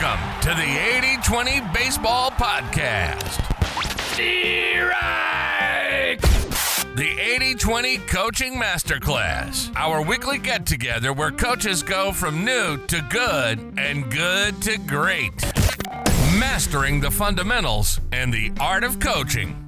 Welcome to the 80-20 Baseball Podcast. Strike! The 80-20 Coaching Masterclass. Our weekly get-together where coaches go from new to good and good to great. Mastering the fundamentals and the art of coaching.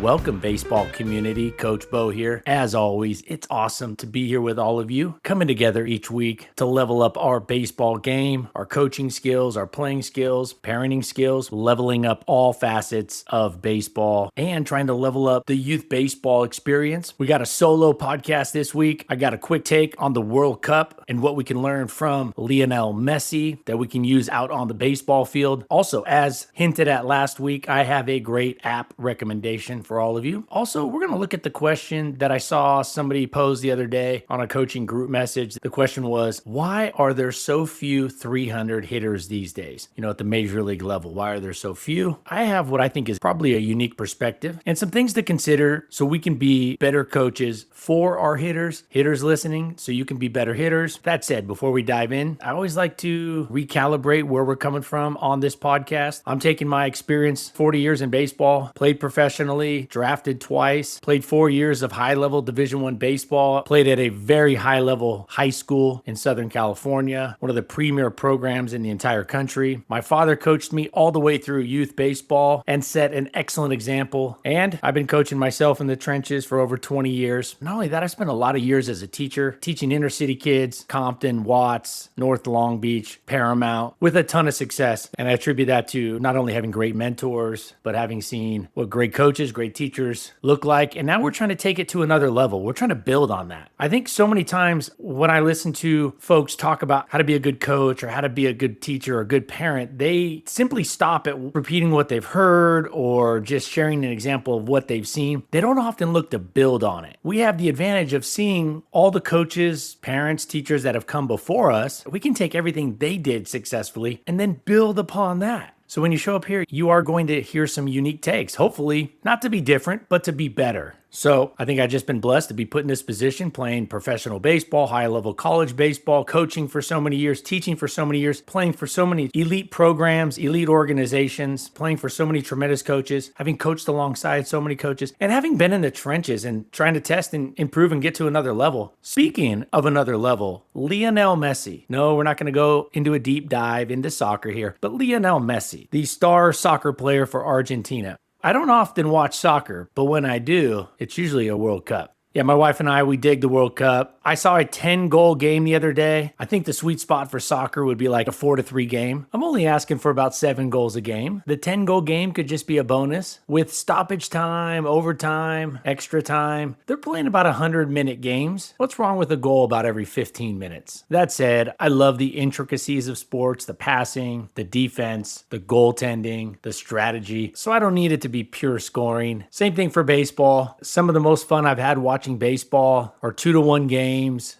Welcome, baseball community. Coach Bo here. As always, it's awesome to be here with all of you, coming together each week to level up our baseball game, our coaching skills, our playing skills, parenting skills, leveling up all facets of baseball, and trying to level up the youth baseball experience. We got a solo podcast this week. I got a quick take on the World Cup and what we can learn from Lionel Messi that we can use out on the baseball field. Also, as hinted at last week, I have a great app recommendation for all of you. Also, we're going to look at the question that I saw somebody pose the other day on a coaching group message. The question was, why are there so few 300 hitters these days? At the major league level, why are there so few? I have what I think is probably a unique perspective and some things to consider so we can be better coaches for our hitters listening, so you can be better hitters. That said, before we dive in, I always like to recalibrate where we're coming from on this podcast. I'm taking my experience, 40 years in baseball, played professionally, drafted twice, played 4 years of high-level Division I baseball, played at a very high-level high school in Southern California, one of the premier programs in the entire country. My father coached me all the way through youth baseball and set an excellent example. And I've been coaching myself in the trenches for over 20 years. Not only that, I spent a lot of years as a teacher, teaching inner city kids, Compton, Watts, North Long Beach, Paramount, with a ton of success. And I attribute that to not only having great mentors, but having seen what great coaches, great teachers look like. And now we're trying to take it to another level. We're trying to build on that. I think so many times when I listen to folks talk about how to be a good coach or how to be a good teacher or a good parent, they simply stop at repeating what they've heard or just sharing an example of what they've seen. They don't often look to build on it. We have the advantage of seeing all the coaches, parents, teachers that have come before us. We can take everything they did successfully and then build upon that. So when you show up here, you are going to hear some unique takes, hopefully not to be different, but to be better. So I think I've just been blessed to be put in this position, playing professional baseball, high-level college baseball, coaching for so many years, teaching for so many years, playing for so many elite programs, elite organizations, playing for so many tremendous coaches, having coached alongside so many coaches, and having been in the trenches and trying to test and improve and get to another level. Speaking of another level, Lionel Messi. No, we're not going to go into a deep dive into soccer here, but Lionel Messi, the star soccer player for Argentina. I don't often watch soccer, but when I do, it's usually a World Cup. Yeah, my wife and I, we dig the World Cup. I saw a 10-goal game the other day. I think the sweet spot for soccer would be like a 4-3 game. I'm only asking for about 7 goals a game. The 10-goal game could just be a bonus. With stoppage time, overtime, extra time, they're playing about 100-minute games. What's wrong with a goal about every 15 minutes? That said, I love the intricacies of sports, the passing, the defense, the goaltending, the strategy. So I don't need it to be pure scoring. Same thing for baseball. Some of the most fun I've had watching baseball or 2-1 games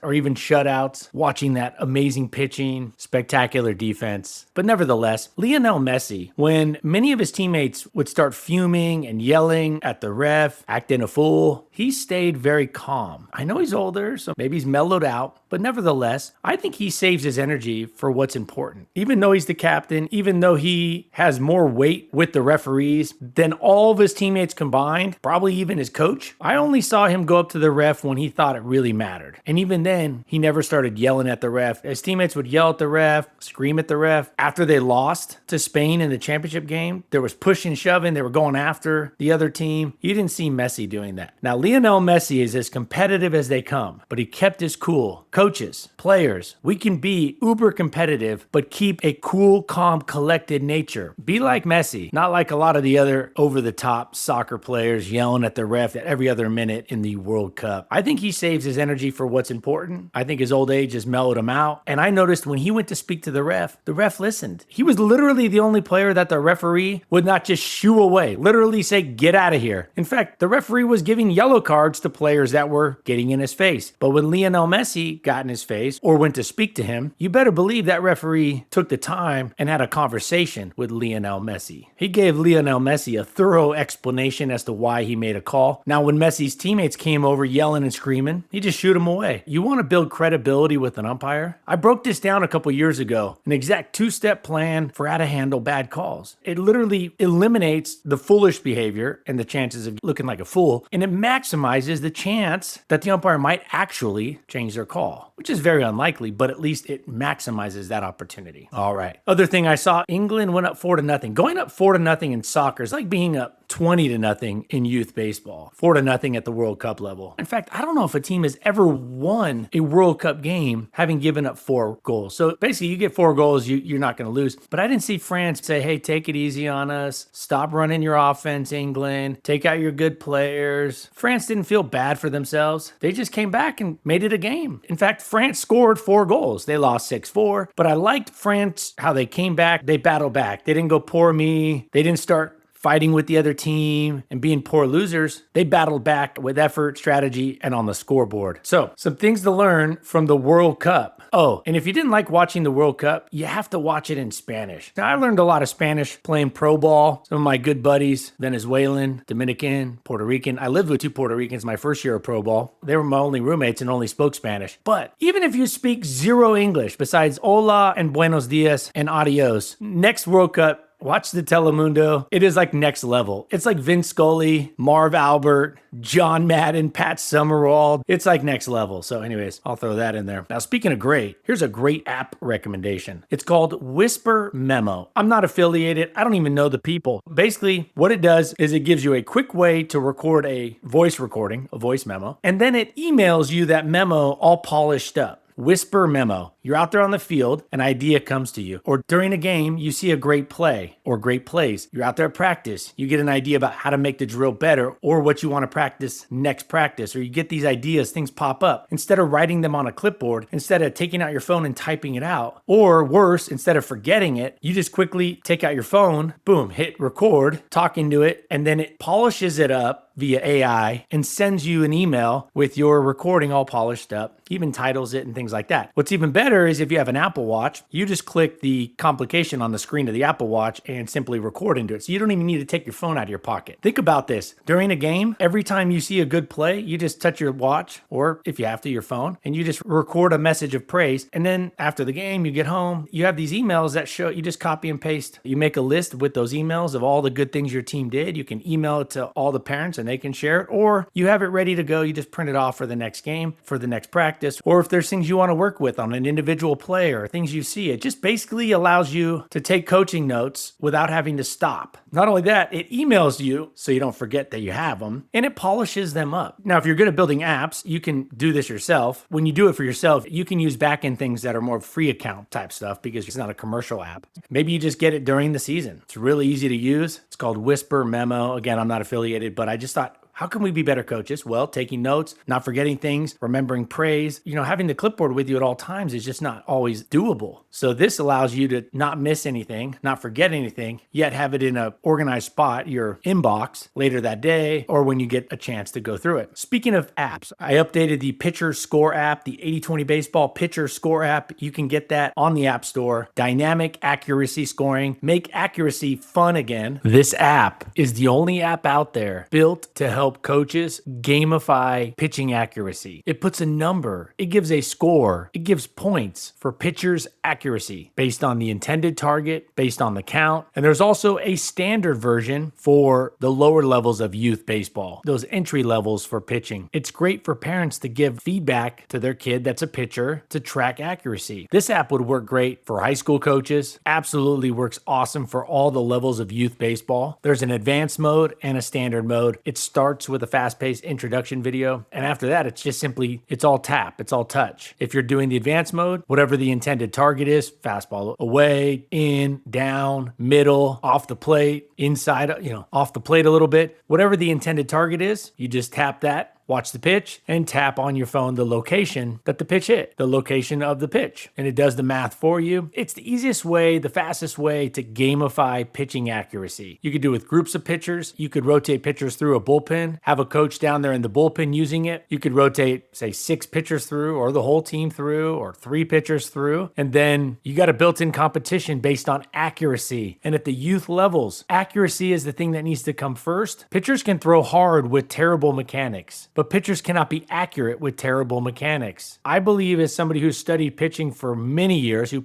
or even shutouts, watching that amazing pitching, spectacular defense. But nevertheless, Lionel Messi, when many of his teammates would start fuming and yelling at the ref, acting a fool, he stayed very calm. I know he's older, so maybe he's mellowed out, but nevertheless, I think he saves his energy for what's important. Even though he's the captain, even though he has more weight with the referees than all of his teammates combined, probably even his coach, I only saw him go up to the ref when he thought it really mattered. And even then, he never started yelling at the ref. His teammates would yell at the ref, scream at the ref. After they lost to Spain in the championship game, there was pushing, shoving. They were going after the other team. You didn't see Messi doing that. Now, Lionel Messi is as competitive as they come, but he kept his cool. Coaches, players, we can be uber competitive, but keep a cool, calm, collected nature. Be like Messi, not like a lot of the other over-the-top soccer players yelling at the ref at every other minute in the World Cup. I think he saves his energy for what's important. I think his old age has mellowed him out. And I noticed when he went to speak to the ref listened. He was literally the only player that the referee would not just shoo away, literally say, get out of here. In fact, the referee was giving yellow cards to players that were getting in his face. But when Lionel Messi got in his face or went to speak to him, you better believe that referee took the time and had a conversation with Lionel Messi. He gave Lionel Messi a thorough explanation as to why he made a call. Now, when Messi's teammates came over yelling and screaming, he just shooed him away. way. You want to build credibility with an umpire? I broke this down a couple years ago, an exact 2-step plan for how to handle bad calls. It literally eliminates the foolish behavior and the chances of looking like a fool, and it maximizes the chance that the umpire might actually change their call, which is very unlikely, but at least it maximizes that opportunity. All right. Other thing I saw, England went up 4-0. Going up 4-0 in soccer is like being up 20-0 in youth baseball, 4-0 at the World Cup level. In fact, I don't know if a team has ever won a World Cup game having given up 4 goals. So basically, you get 4 goals, you're not going to lose. But I didn't see France say, hey, take it easy on us. Stop running your offense, England. Take out your good players. France didn't feel bad for themselves. They just came back and made it a game. In fact, France scored 4 goals. They lost 6-4. But I liked France, how they came back. They battled back. They didn't go poor me. They didn't start fighting with the other team and being poor losers. They battled back with effort, strategy, and on the scoreboard. So, some things to learn from the World Cup. Oh, and if you didn't like watching the World Cup, you have to watch it in Spanish. Now, I learned a lot of Spanish playing pro ball. Some of my good buddies, Venezuelan, Dominican, Puerto Rican. I lived with 2 Puerto Ricans my first year of pro ball. They were my only roommates and only spoke Spanish. But even if you speak 0 English, besides hola and buenos dias and adios, next World Cup, watch the Telemundo. It is like next level. It's like Vince Scully, Marv Albert, John Madden, Pat Summerall. It's like next level. So anyways, I'll throw that in there. Now, speaking of great, here's a great app recommendation. It's called Whisper Memo. I'm not affiliated. I don't even know the people. Basically, what it does is it gives you a quick way to record a voice recording, a voice memo, and then it emails you that memo all polished up. Whisper Memo. You're out there on the field, an idea comes to you. Or during a game, you see a great play or great plays. You're out there at practice. You get an idea about how to make the drill better or what you want to practice next practice. Or you get these ideas, things pop up. Instead of writing them on a clipboard, instead of taking out your phone and typing it out, or worse, instead of forgetting it, you just quickly take out your phone, boom, hit record, talk into it, and then it polishes it up via AI and sends you an email with your recording all polished up, even titles it and things like that. What's even better is if you have an Apple Watch, you just click the complication on the screen of the Apple Watch and simply record into it. So you don't even need to take your phone out of your pocket. Think about this. During a game, every time you see a good play, you just touch your watch, or if you have to, your phone, and you just record a message of praise. And then after the game, you get home, you have these emails that show, you just copy and paste. You make a list with those emails of all the good things your team did. You can email it to all the parents and they can share it, or you have it ready to go. You just print it off for the next game, for the next practice, or if there's things you want to work with on an individual play or things you see, it just basically allows you to take coaching notes without having to stop. Not only that, it emails you so you don't forget that you have them, and it polishes them up. Now, if you're good at building apps, you can do this yourself. When you do it for yourself, you can use back-end things that are more free account type stuff because it's not a commercial app. Maybe you just get it during the season. It's really easy to use. It's called Whisper Memo. Again, I'm not affiliated, but I just thought, how can we be better coaches? Well, taking notes, not forgetting things, remembering praise. Having the clipboard with you at all times is just not always doable. So this allows you to not miss anything, not forget anything, yet have it in an organized spot, your inbox, later that day, or when you get a chance to go through it. Speaking of apps, I updated the Pitcher Score app, the 80/20 Baseball Pitcher Score app. You can get that on the App Store. Dynamic accuracy scoring. Make accuracy fun again. This app is the only app out there built to help coaches gamify pitching accuracy. It puts a number, it gives a score, it gives points for pitchers' accuracy based on the intended target, based on the count. And there's also a standard version for the lower levels of youth baseball, those entry levels for pitching. It's great for parents to give feedback to their kid that's a pitcher to track accuracy. This app would work great for high school coaches, absolutely works awesome for all the levels of youth baseball. There's an advanced mode and a standard mode. It starts with a fast-paced introduction video, and after that, it's just simply, it's all tap, it's all touch. If you're doing the advanced mode, whatever the intended target is, fastball away, in, down, middle, off the plate, inside, off the plate a little bit, whatever the intended target is, you just tap that, watch the pitch, and tap on your phone the location that the pitch hit, the location of the pitch. And it does the math for you. It's the easiest way, the fastest way to gamify pitching accuracy. You could do it with groups of pitchers. You could rotate pitchers through a bullpen, have a coach down there in the bullpen using it. You could rotate, say, 6 pitchers through, or the whole team through, or 3 pitchers through. And then you got a built-in competition based on accuracy. And at the youth levels, accuracy is the thing that needs to come first. Pitchers can throw hard with terrible mechanics. but pitchers cannot be accurate with terrible mechanics. I believe, as somebody who studied pitching for many years, who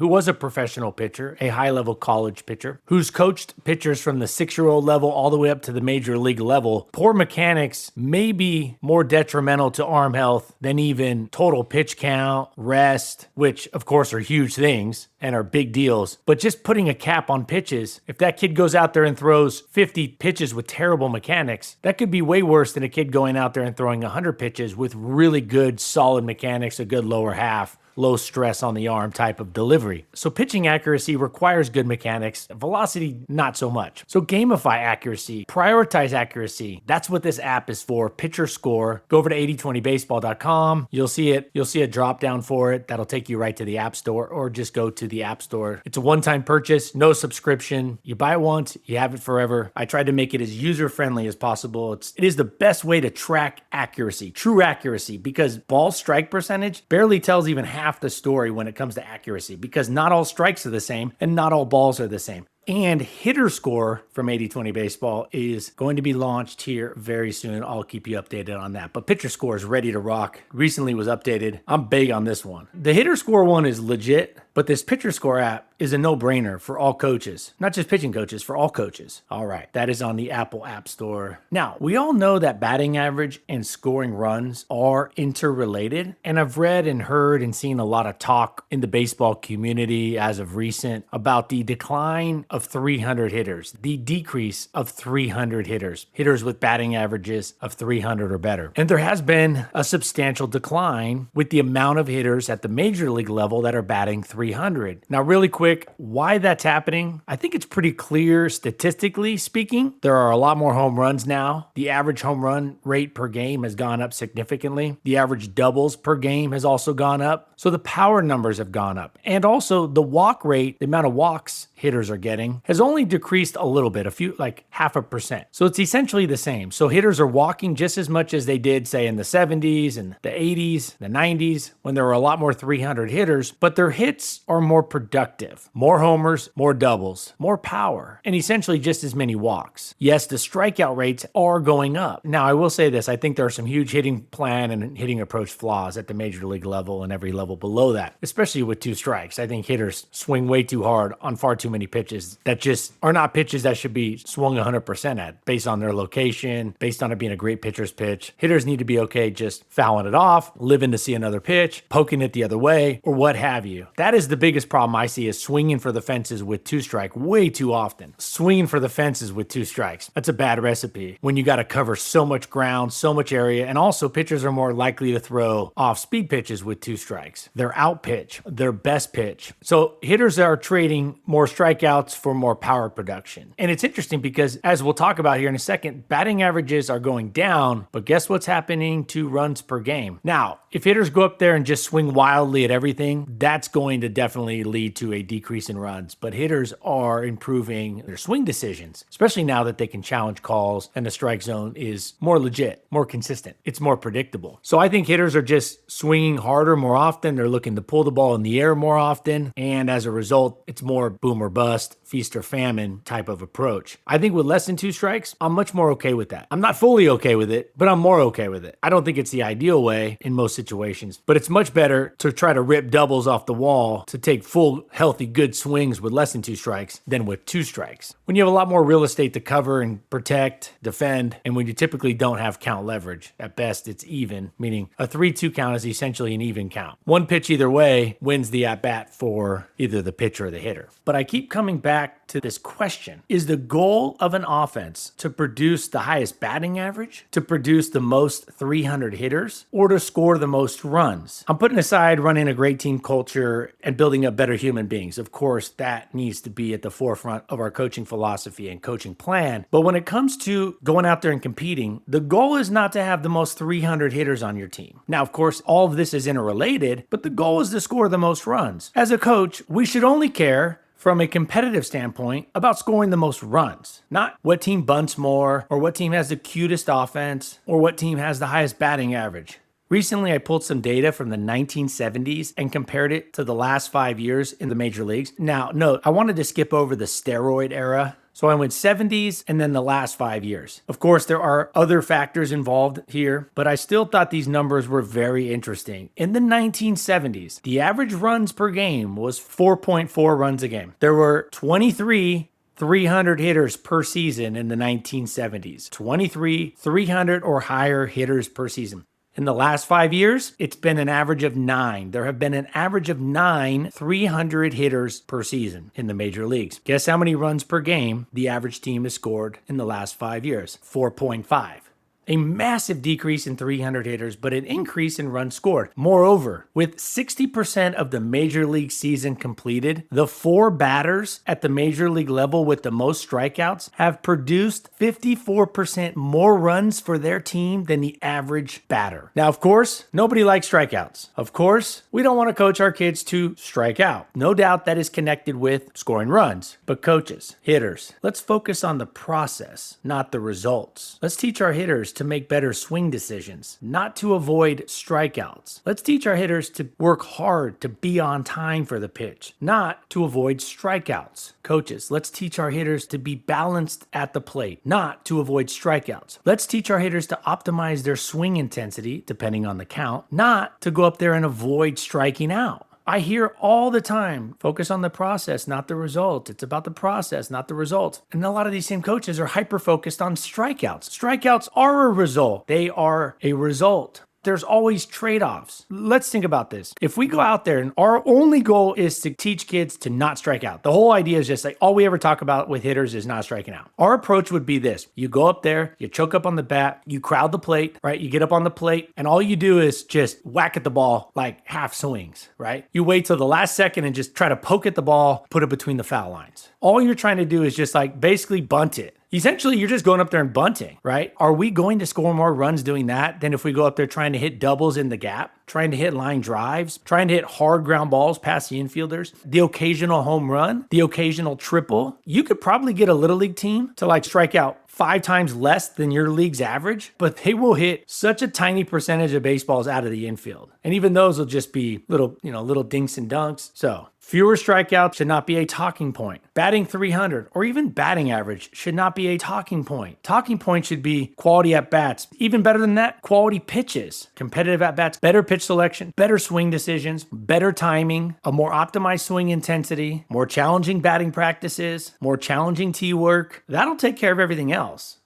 was a professional pitcher, a high-level college pitcher, who's coached pitchers from the 6-year-old level all the way up to the major league level, poor mechanics may be more detrimental to arm health than even total pitch count, rest, which of course are huge things and are big deals. But just putting a cap on pitches, if that kid goes out there and throws 50 pitches with terrible mechanics, that could be way worse than a kid going out there and throwing 100 pitches with really good, solid mechanics, a good lower half, low stress on the arm type of delivery. So pitching accuracy requires good mechanics, velocity not so much. So gamify accuracy, prioritize accuracy. That's what this app is for. Pitcher Score. Go over to 8020baseball.com. You'll see a drop down for it. That'll take you right to the App Store, or just go to the App Store. It's a one-time purchase, no subscription. You buy it once, you have it forever. I tried to make it as user-friendly as possible. It is the best way to track accuracy, true accuracy, because ball strike percentage barely tells even half the story when it comes to accuracy, because not all strikes are the same and not all balls are the same. And Hitter Score from 8020 Baseball is going to be launched here very soon. I'll keep you updated on that. But Pitcher Score is ready to rock. Recently was updated. I'm big on this one. The Hitter Score one is legit, but this Pitcher Score app is a no-brainer for all coaches, not just pitching coaches, for all coaches. All right, that is on the Apple App Store. Now, we all know that batting average and scoring runs are interrelated, and I've read and heard and seen a lot of talk in the baseball community as of recent about the decline of 300 hitters, the decrease of 300 hitters with batting averages of 300 or better. And there has been a substantial decline with the amount of hitters at the major league level that are batting 300. Now, really quick, why that's happening, I think it's pretty clear statistically speaking. There are a lot more home runs now. The average home run rate per game has gone up significantly. The average doubles per game has also gone up. So the power numbers have gone up. And also the walk rate, the amount of walks hitters are getting, has only decreased a little bit, like 0.5%. So it's essentially the same. So hitters are walking just as much as they did, say, in the 70s and the 80s, the 90s, when there were a lot more 300 hitters, but their hits are more productive. More homers, more doubles, more power, and essentially just as many walks. Yes, the strikeout rates are going up. Now, I will say this, I think there are some huge hitting plan and hitting approach flaws at the major league level and every level below that, especially with 2 strikes. I think hitters swing way too hard on far too many pitches that just are not pitches that should be swung 100% at, based on their location, based on it being a great pitcher's pitch. Hitters need to be okay just fouling it off, living to see another pitch, poking it the other way, or what have you. That is the biggest problem I see, is swinging for the fences with 2 strike way too often. Swinging for the fences with 2 strikes. That's a bad recipe when you got to cover so much ground, so much area, and also pitchers are more likely to throw off-speed pitches with 2 strikes. Their out pitch, their best pitch. So hitters are trading more strikeouts for more power production. And it's interesting because, as we'll talk about here in a second, batting averages are going down, but guess what's happening to runs per game? Now, if hitters go up there and just swing wildly at everything, that's going to definitely lead to a decrease in runs. But hitters are improving their swing decisions, especially now that they can challenge calls and the strike zone is more legit, more consistent. It's more predictable. So I think hitters are just swinging harder more often. They're looking to pull the ball in the air more often. And as a result, it's more boom or bust, feast or famine type of approach. I think with less than 2 strikes, I'm much more okay with that. I'm not fully okay with it, but I'm more okay with it. I don't think it's the ideal way in most situations, but it's much better to try to rip doubles off the wall to take full, healthy, good swings with less than 2 strikes than with 2 strikes. When you have a lot more real estate to cover and protect, defend, and when you typically don't have count leverage, at best it's even, meaning a 3-2 count is essentially an even count. One pitch either way wins the at-bat for either the pitcher or the hitter. But I keep coming back to this question. Is the goal of an offense to produce the highest batting average, to produce the most 300 hitters, or to score the most runs? I'm putting aside running a great team culture and building up better human beings. Of course, that needs to be at the forefront of our coaching philosophy and coaching plan. But when it comes to going out there and competing, the goal is not to have the most 300 hitters on your team. Now, of course, all of this is interrelated, but the goal is to score the most runs. As a coach, we should only care from a competitive standpoint about scoring the most runs, not what team bunts more or what team has the cutest offense or what team has the highest batting average. Recently, I pulled some data from the 1970s and compared it to the last 5 years in the major leagues. Now, note, I wanted to skip over the steroid era So I went 70s and then the last 5 years. Of course, there are other factors involved here, but I still thought these numbers were very interesting. In the 1970s, the average runs per game was 4.4 runs a game. There were 23 300 hitters per season in the 1970s. 23 300 or higher hitters per season. In the last 5 years, it's been an average of 9. There have been an average of 9 300 hitters per season in the major leagues. Guess how many runs per game the average team has scored in the last 5 years? 4.5. A massive decrease in 300 hitters, but an increase in runs scored. Moreover, with 60% of the major league season completed, the 4 batters at the major league level with the most strikeouts have produced 54% more runs for their team than the average batter. Now, of course, nobody likes strikeouts. Of course, we don't want to coach our kids to strike out. No doubt that is connected with scoring runs. But coaches, hitters, let's focus on the process, not the results. Let's teach our hitters to make better swing decisions, not to avoid strikeouts. Let's teach our hitters to work hard to be on time for the pitch, not to avoid strikeouts. Coaches, let's teach our hitters to be balanced at the plate, not to avoid strikeouts. Let's teach our hitters to optimize their swing intensity, depending on the count, not to go up there and avoid striking out. I hear all the time, focus on the process, not the result. It's about the process, not the results. And a lot of these same coaches are hyper-focused on strikeouts. Strikeouts are a result. They are a result. There's always trade-offs. Let's think about this. If we go out there and our only goal is to teach kids to not strike out, the whole idea is just like all we ever talk about with hitters is not striking out. Our approach would be this. You go up there, you choke up on the bat, you crowd the plate, right? You get up on the plate and all you do is just whack at the ball like half swings, right? You wait till the last second and just try to poke at the ball, put it between the foul lines. All you're trying to do is just like basically bunt it. Essentially, you're just going up there and bunting, right? Are we going to score more runs doing that than if we go up there trying to hit doubles in the gap, trying to hit line drives, trying to hit hard ground balls past the infielders, the occasional home run, the occasional triple? You could probably get a little league team to like strike out 5 times less than your league's average, but they will hit such a tiny percentage of baseballs out of the infield. And even those will just be little dinks and dunks. So fewer strikeouts should not be a talking point. Batting 300 or even batting average should not be a talking point. Talking point should be quality at-bats. Even better than that, quality pitches, competitive at-bats, better pitch selection, better swing decisions, better timing, a more optimized swing intensity, more challenging batting practices, more challenging tee work. That'll take care of everything else.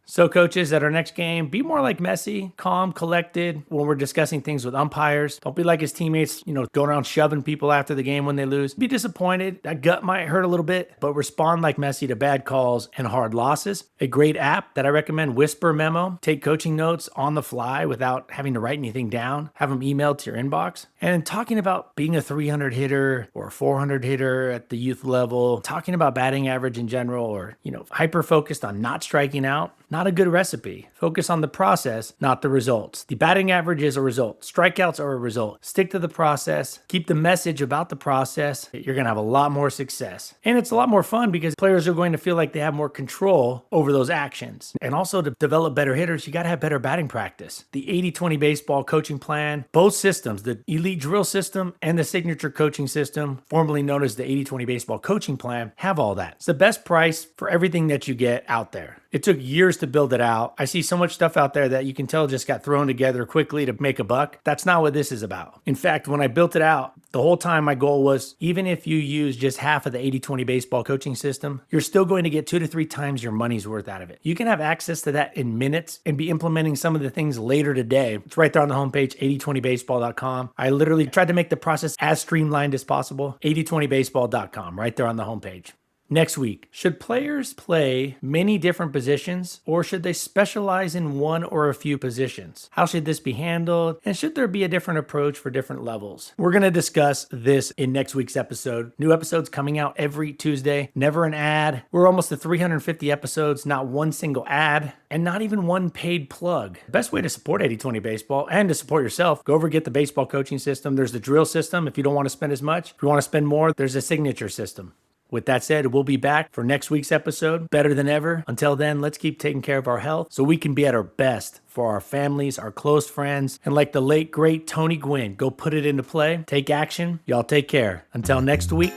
So coaches, at our next game, be more like Messi, calm, collected when we're discussing things with umpires. Don't be like his teammates, going around shoving people after the game when they lose. Be disappointed. That gut might hurt a little bit, but respond like Messi to bad calls and hard losses. A great app that I recommend, Whisper Memo. Take coaching notes on the fly without having to write anything down. Have them emailed to your inbox. And talking about being a 300 hitter or a 400 hitter at the youth level, talking about batting average in general, or, hyper-focused on not striking out. Not a good recipe. Focus on the process, not the results. The batting average is a result. Strikeouts are a result. Stick to the process. Keep the message about the process. You're going to have a lot more success. And it's a lot more fun because players are going to feel like they have more control over those actions. And also to develop better hitters, you got to have better batting practice. The 80-20 baseball coaching plan, both systems, the elite drill system and the signature coaching system, formerly known as the 80-20 baseball coaching plan, have all that. It's the best price for everything that you get out there. It took years to build it out. I see so much stuff out there that you can tell just got thrown together quickly to make a buck. That's not what this is about. In fact, when I built it out, the whole time my goal was, even if you use just half of the 80-20 baseball coaching system, you're still going to get 2 to 3 times your money's worth out of it. You can have access to that in minutes and be implementing some of the things later today. It's right there on the homepage, 8020baseball.com. I literally tried to make the process as streamlined as possible. 8020baseball.com, right there on the homepage. Next week, should players play many different positions or should they specialize in one or a few positions? How should this be handled? And should there be a different approach for different levels? We're going to discuss this in next week's episode. New episodes coming out every Tuesday. Never an ad. We're almost to 350 episodes, not one single ad, and not even one paid plug. Best way to support 80-20 baseball and to support yourself, go over and get the baseball coaching system. There's the drill system if you don't want to spend as much. If you want to spend more, there's a signature system. With that said, we'll be back for next week's episode, better than ever. Until then, let's keep taking care of our health so we can be at our best for our families, our close friends, and like the late, great Tony Gwynn, go put it into play, take action. Y'all take care. Until next week,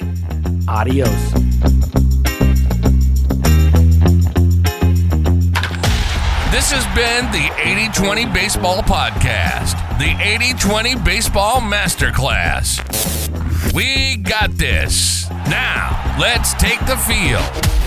adios. This has been the 80-20 Baseball Podcast, the 80-20 Baseball Masterclass. We got this. Now, let's take the field.